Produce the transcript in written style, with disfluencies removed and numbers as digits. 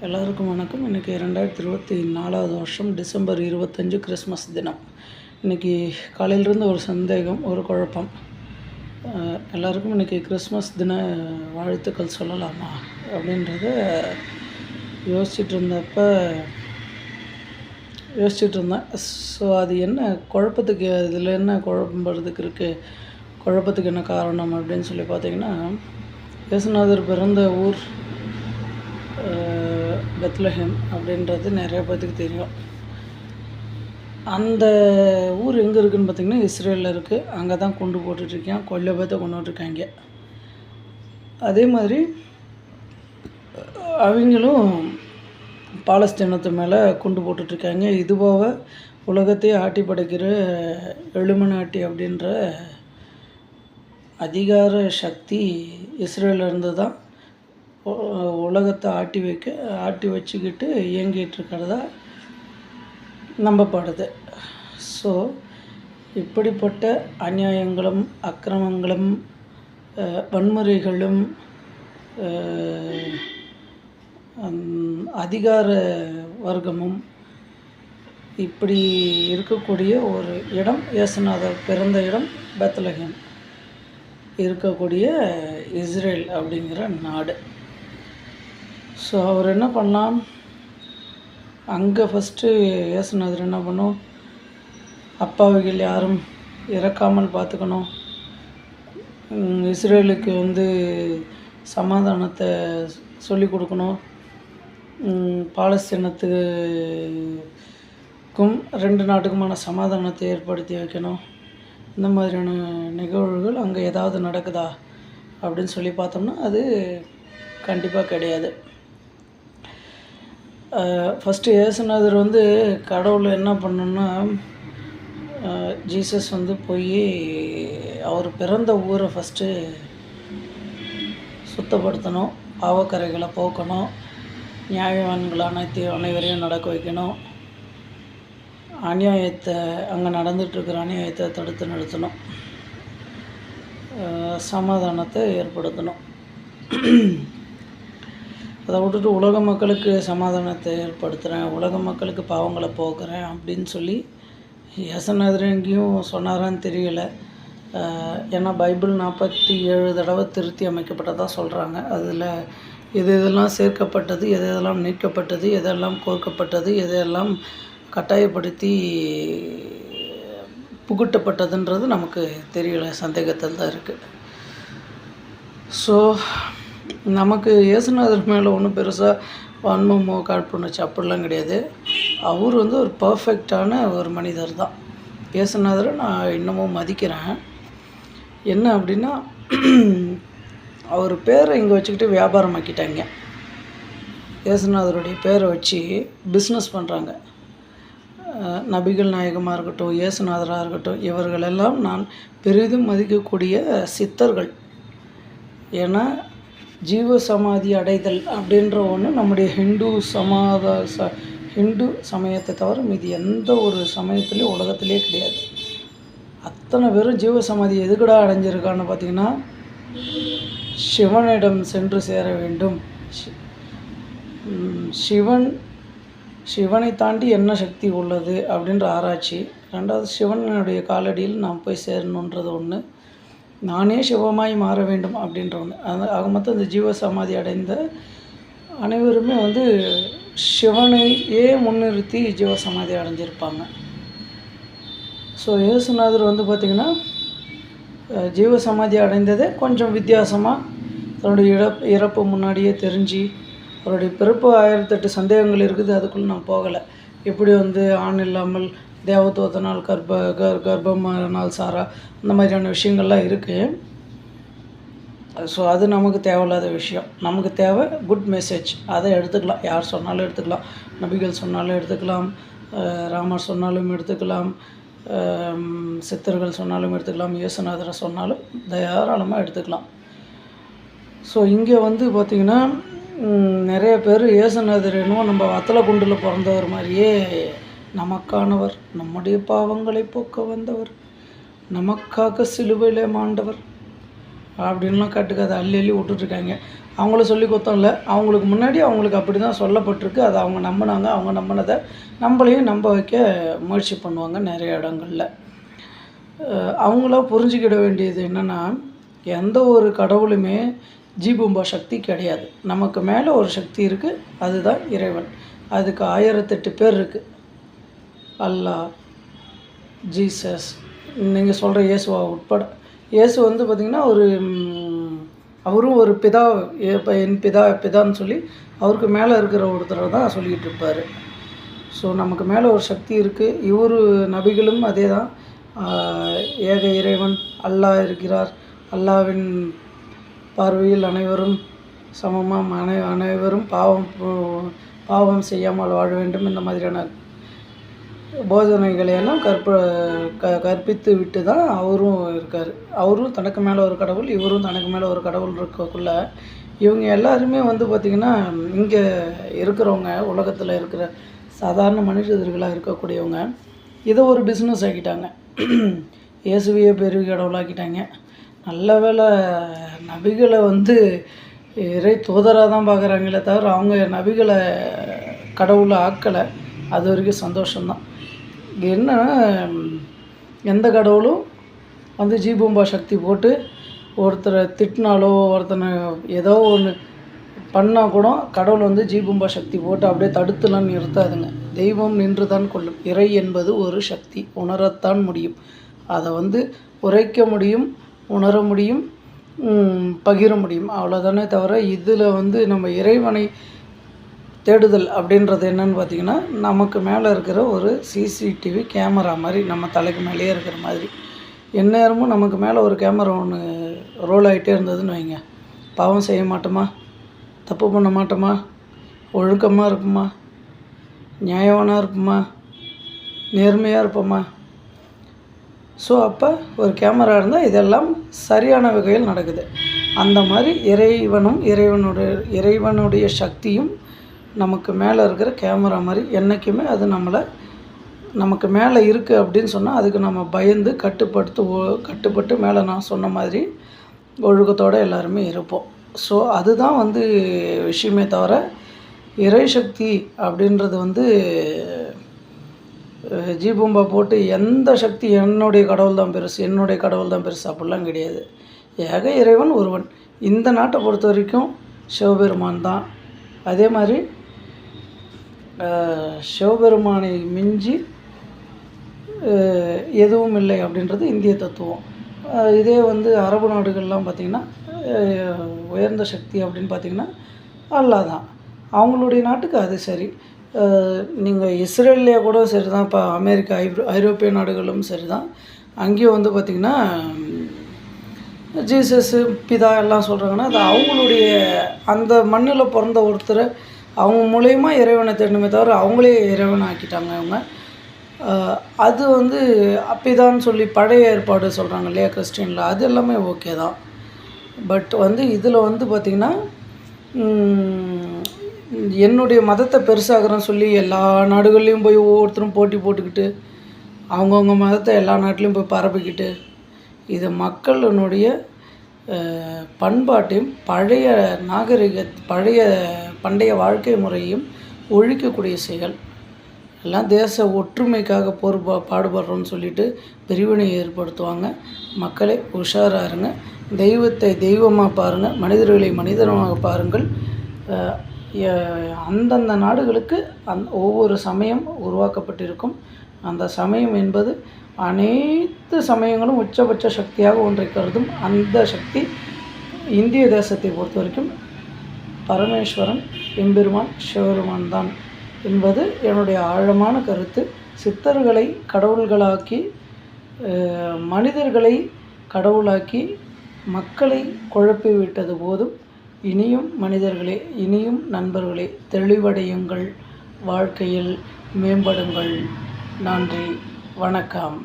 எல்லாருக்கும் வணக்கம். இன்றைக்கி 2024 வருஷம் டிசம்பர் 25 கிறிஸ்மஸ் தினம். இன்றைக்கி காலையிலிருந்து ஒரு சந்தேகம், ஒரு குழப்பம். எல்லாருக்கும் இன்றைக்கி கிறிஸ்மஸ் தின வாழ்த்துக்கள் சொல்லலாமா அப்படின்றத யோசிச்சுட்டு இருந்தேன். ஸோ அது என்ன குழப்பத்துக்கு, இதில் என்ன குழப்பம் வர்றதுக்கு இருக்குது, குழப்பத்துக்கு என்ன காரணம் அப்படின்னு சொல்லி பார்த்திங்கன்னா, இயேசுநாதர் பிறந்த ஊர் பெத்லஹேம் அப்படின்றது நிறைய பேர்த்துக்கு தெரியும். அந்த ஊர் எங்கே இருக்குதுன்னு பார்த்திங்கன்னா இஸ்ரேலில் இருக்குது. அங்கே தான் கொண்டு போட்டுட்ருக்கேன், கொல்ல பேர்த்த கொண்டு வந்துட்டுருக்காங்க. அதே மாதிரி அவங்களும் பாலஸ்தீனத்து மேலே கொண்டு போட்டுட்ருக்காங்க. இதுபோக உலகத்தையே ஆட்டி படைக்கிற எழுமனாட்டி அப்படின்ற அதிகார சக்தி இஸ்ரேலிருந்து தான் உலகத்தை ஆட்டி வச்சுக்கிட்டு இயங்கிட்டு இருக்கிறதா நம்பப்படுது. ஸோ இப்படிப்பட்ட அநியாயங்களும் அக்கிரமங்களும் வன்முறைகளும் அதிகார வர்க்கமும் இப்படி இருக்கக்கூடிய ஒரு இடம், இயேசுநாதர் பிறந்த இடம் பெத்லஹேம் இருக்கக்கூடிய இஸ்ரேல் அப்படிங்கிற நாடு. ஸோ அவர் என்ன பண்ணலாம், அங்கே ஃபஸ்ட்டு இயேசுநாதர் என்ன பண்ணும், அப்பாவிகள் யாரும் இறக்காமல் பார்த்துக்கணும், இஸ்ரேலுக்கு சமாதானத்தை சொல்லி கொடுக்கணும், பாலஸ்தீனத்துக்கும் 2 நாட்டுக்குமான சமாதானத்தை ஏற்படுத்தி வைக்கணும். இந்த மாதிரியான நிகழ்வுகள் அங்கே ஏதாவது நடக்குதா அப்படின்னு சொல்லி பார்த்தோம்னா அது கண்டிப்பாக கிடையாது. ஃபஸ்ட்டு இயேசுநாதர் கடவுள் என்ன பண்ணணுன்னா, ஜீசஸ் போய் அவர் பிறந்த ஊரை ஃபஸ்ட்டு சுத்தப்படுத்தணும், பாவக்கரைகளை போக்கணும், நியாயவான்கள் அனைவரையும் நடக்க வைக்கணும், அங்கே நடந்துகிட்ருக்கிற அநியாயத்தை தடுத்து நிறுத்தணும், சமாதானத்தை ஏற்படுத்தணும். அதை விட்டுட்டு உலக மக்களுக்கு சமாதானத்தை ஏற்படுத்துகிறேன், உலக மக்களுக்கு பாவங்களை போக்குறேன் அப்படின்னு சொல்லி இயேசுநாதர் எங்கேயும் சொன்னாரான்னு தெரியல. ஏன்னா பைபிள் 47 தடவை திருத்தி அமைக்கப்பட்டதாக சொல்கிறாங்க. அதில் எதெல்லாம் சேர்க்கப்பட்டது, எதெல்லாம் நீக்கப்பட்டது, எதெல்லாம் கோர்க்கப்பட்டது, எதெல்லாம் கட்டாயப்படுத்தி புகுட்டப்பட்டதுன்றது நமக்கு தெரியல, சந்தேகத்தில் தான் இருக்குது. ஸோ நமக்கு இயேசுநாதர் மேலே ஒன்றும் பெருசாக வன்மமோ காழ்ப்புணர்ச்சி அப்படிலாம் கிடையாது. அவர் ஒரு பர்ஃபெக்டான ஒரு மனிதர் தான். இயேசுநாதரை நான் இன்னமும் மதிக்கிறேன். என்ன அப்படின்னா, அவர் பேரை இங்கே வச்சுக்கிட்டு வியாபாரம் ஆக்கிட்டாங்க. இயேசுநாதருடைய பேரை வச்சு பிஸ்னஸ் பண்ணுறாங்க. நபிகள் நாயகமாக இருக்கட்டும், இயேசுநாதராக இருக்கட்டும், இவர்களெல்லாம் நான் பெரிதும் மதிக்கக்கூடிய சித்தர்கள். ஏன்னா ஜீவ சமாதி அடைதல் அப்படின்ற ஒன்று நம்முடைய ஹிந்து சமயத்தை தவிர மீதி எந்த ஒரு சமயத்துலேயும் உலகத்திலே கிடையாது. அத்தனை பேரும் ஜீவ சமாதி எதுக்கடா அடைஞ்சிருக்கான்னு பார்த்திங்கன்னா, சிவனிடம் சென்று சேர வேண்டும், சிவனை தாண்டி என்ன சக்தி உள்ளது அப்படின்ற ஆராய்ச்சி. 2வது சிவனுடைய காலடியில் நாம் போய் சேரணுன்றது ஒன்று, நானே சிவமாய் மாற வேண்டும் அப்படின்ற ஒன்று. ஆக மொத்தம் இந்த ஜீவ சமாதி அடைந்த அனைவருமே சிவனையே முன்னிறுத்தி ஜீவ சமாதி அடைஞ்சிருப்பாங்க. ஸோ இயேசுநாதர் பார்த்திங்கன்னா ஜீவ சமாதி அடைந்ததே கொஞ்சம் வித்தியாசமாக, தன்னுடைய இறப்பு முன்னாடியே தெரிஞ்சு, அவருடைய பிறப்பு 1008 சந்தேகங்கள் இருக்குது, அதுக்குள்ளே நான் போகலை. எப்படி ஆண் இல்லாமல் தேவதூதனால் கர்ப்பமானால் சாரா, இந்த மாதிரியான விஷயங்கள்லாம் இருக்குது. ஸோ அது நமக்கு தேவையில்லாத விஷயம். நமக்கு தேவை குட் மெசேஜ். அதை எடுத்துக்கலாம், யார் சொன்னாலும் எடுத்துக்கலாம், நபிகள் சொன்னாலும் எடுத்துக்கலாம், ராமர் சொன்னாலும் எடுத்துக்கலாம், சித்தர்கள் சொன்னாலும் எடுத்துக்கலாம், இயேசுநாதரை சொன்னாலும் தாராளமாக எடுத்துக்கலாம். ஸோ இங்கே பார்த்திங்கன்னா நிறைய பேர் இயேசுநாதர் என்னவோ நம்ம வத்தலை குண்டில் பிறந்தவர் மாதிரியே, நமக்கானவர், நம்முடைய பாவங்களை போக்க வந்தவர், நமக்காக சிலுவையிலே மாண்டவர் அப்படின்லாம் கட்டுக்கதை அள்ளி விட்டுட்ருக்காங்க. அவங்கள சொல்லி குத்தம் இல்லை, அவங்களுக்கு முன்னாடி அவங்களுக்கு அப்படி தான் சொல்லப்பட்டிருக்கு. அதை அவங்க நம்பினாங்க. அவங்க நம்பினதை நம்மளையும் நம்ப வைக்க முயற்சி பண்ணுவாங்க நிறைய இடங்களில். அவங்களாம் புரிஞ்சுக்கிட வேண்டியது என்னென்னா, எந்த ஒரு கடவுளுமே ஜீபூம்பா சக்தி கிடையாது. நமக்கு மேலே ஒரு சக்தி இருக்குது, அதுதான் இறைவன். அதுக்கு 1008 பேர் இருக்குது. அல்லாஹ், ஜீசஸ், நீங்கள் சொல்கிற இயேசுவா உட்பட. இயேசு வந்து பார்த்திங்கன்னா அவரும் ஒரு பிதா, என் பிதான்னு சொல்லி அவருக்கு மேலே இருக்கிற ஒருத்தரை தான் சொல்லிக்கிட்டு இருப்பார். ஸோ நமக்கு மேலே ஒரு சக்தி இருக்குது. இவர் நபிகளும் அதே தான். ஏக இறைவன் அல்லாஹ் இருக்கிறார். அல்லாஹ்வின் பார்வையில் அனைவரும் சமமாக, அனைவரும் பாவம் செய்யாமல் வாழ வேண்டும். இந்த மாதிரியான போதனைகளையெல்லாம் கற்பித்து விட்டு தான் அவரும் இருக்கார். அவரும் தனக்கு மேலே ஒரு கடவுள், இவரும் தனக்கு மேலே ஒரு கடவுள் இருக்கக்குள்ள இவங்க எல்லாருமே வந்து பார்த்திங்கன்னா, இங்கே இருக்கிறவங்க, உலகத்தில் இருக்கிற சாதாரண மனிதர்களாக இருக்கக்கூடியவங்க இதை ஒரு பிஸ்னஸ் ஆக்கிட்டாங்க. இயேசுவையே பெரிய கடவுளாக்கிட்டாங்க. நல்ல வேளை நபிகளை வந்து இறை தூதராக தான் பார்க்குறாங்களே தவிர அவங்க நபிகளை கடவுளை ஆக்கலை. அது வரைக்கும் சந்தோஷம்தான். என்ன, எந்த கடவுளும் வந்து ஜீபூம்பா சக்தி போட்டு ஒருத்தரை திட்டினாலோ ஒருத்தனை ஏதோ ஒன்று பண்ணால் கூட கடவுள் வந்து ஜீபூம்பா சக்தி போட்டு அப்படியே தடுத்துலாம் நிறுத்தாதுங்க. தெய்வம் நின்று தான் கொள்ளும். இறை என்பது ஒரு சக்தி, உணரத்தான் முடியும். அதை வந்து உரைக்க முடியும், உணர முடியும், பகிர முடியும், அவ்வளோதானே தவிர இதில் வந்து நம்ம இறைவனை தேடுதல் அப்படின்றது என்னன்னு பார்த்திங்கன்னா, நமக்கு மேலே இருக்கிற ஒரு சிசிடிவி கேமரா மாதிரி, நம்ம தலைக்கு மேலேயே இருக்கிற மாதிரி. எந்நேரமும் நமக்கு மேலே ஒரு கேமரா ஒன்று ரோல் ஆகிட்டே இருந்ததுன்னு வைங்க, பாவம் செய்ய மாட்டோமா, தப்பு பண்ண மாட்டோமா, ஒழுக்கமாக இருப்போமா, நியாயவானாக இருப்போமா, நேர்மையாக இருப்போமா. ஸோ அப்போ ஒரு கேமரா இருந்தால் இதெல்லாம் சரியான வகையில் நடக்குது. அந்த மாதிரி இறைவனுடைய சக்தியும் நமக்கு மேலே இருக்கிற கேமரா மாதிரி என்றைக்குமே அது நமக்கு மேலே இருக்குது அப்படின்னு சொன்னால் அதுக்கு நம்ம பயந்து கட்டுப்பட்டு மேலே நான் சொன்ன மாதிரி ஒழுக்கத்தோடு எல்லாருமே இருப்போம். ஸோ அதுதான் வந்து விஷயமே தவிர இறை சக்தி அப்படின்றது வந்து ஜீபூம்பா போட்டு எந்த சக்தி என்னுடைய கடவுள் தான் பெருசு அப்படிலாம் கிடையாது. ஏக இறைவன் ஒருவன். இந்த நாட்டை பொறுத்த வரைக்கும் சிவபெருமான் தான். அதே மாதிரி சிவபெருமானை மிஞ்சி எதுவும் இல்லை அப்படின்றது இந்திய தத்துவம். இதே வந்து அரபு நாடுகள்லாம் பார்த்திங்கன்னா உயர்ந்த சக்தி அப்படின்னு பார்த்திங்கன்னா அல்லாஹ் தான். அவங்களுடைய நாட்டுக்கு அது சரி. நீங்கள் இஸ்ரேல்லையே கூட சரி தான், இப்போ அமெரிக்கா, ஐரோப்பிய நாடுகளும் சரி தான். அங்கேயும் வந்து பார்த்திங்கன்னா ஜீசஸ்ஸு பிதா எல்லாம் சொல்கிறாங்கன்னா அது அவங்களுடைய அந்த மண்ணில் பிறந்த ஒருத்தரை அவங்க மூலயமா இறைவனை தேடணுமே தவிர அவங்களே இறைவனை ஆக்கிட்டாங்க அவங்க. அது வந்து பிதான்னு சொல்லி பழைய ஏற்பாடு சொல்கிறாங்க இல்லையா கிறிஸ்டியனில், அது எல்லாமே ஓகே தான். பட் வந்து இதில் வந்து பார்த்திங்கன்னா என்னுடைய மதத்தை பெருசாகிறேன்னு சொல்லி எல்லா நாடுகள்லேயும் போய் ஒவ்வொருத்தரும் போட்டி போட்டுக்கிட்டு அவங்கவுங்க மதத்தை எல்லா நாட்டிலையும் போய் பரப்பிக்கிட்டு இது மக்களினுடைய பண்பாட்டையும் பண்டைய வாழ்க்கை முறையும் ஒழிக்கக்கூடிய செயல். எல்லாம் தேச ஒற்றுமைக்காக பாடுபடுறோன்னு சொல்லிட்டு பிரிவினை ஏற்படுத்துவாங்க. மக்களே உஷாராக இருங்க. தெய்வத்தை தெய்வமாக பாருங்கள், மனிதர்களை மனிதனாக பாருங்கள். அந்தந்த நாடுகளுக்கு ஒவ்வொரு சமயம் உருவாக்கப்பட்டிருக்கும். அந்த சமயம் என்பது அனைத்து சமயங்களும் உச்சபட்ச சக்தியாக ஒன்றை கருதும். அந்த சக்தி இந்திய தேசத்தை பொறுத்த வரைக்கும் பரமேஸ்வரன், எம்பெருமான், சிவபெருமான் தான் என்பது என்னுடைய ஆழமான கருத்து. சித்தர்களை கடவுள்களாக்கி மனிதர்களை கடவுளாக்கி மக்களை குழப்பி விட்டது போதும். இனியும் மனிதர்களே, இனியும் நண்பர்களே, தெளிவடையுங்கள், வாழ்க்கையில் மேம்படுங்கள். நன்றி, வணக்கம்.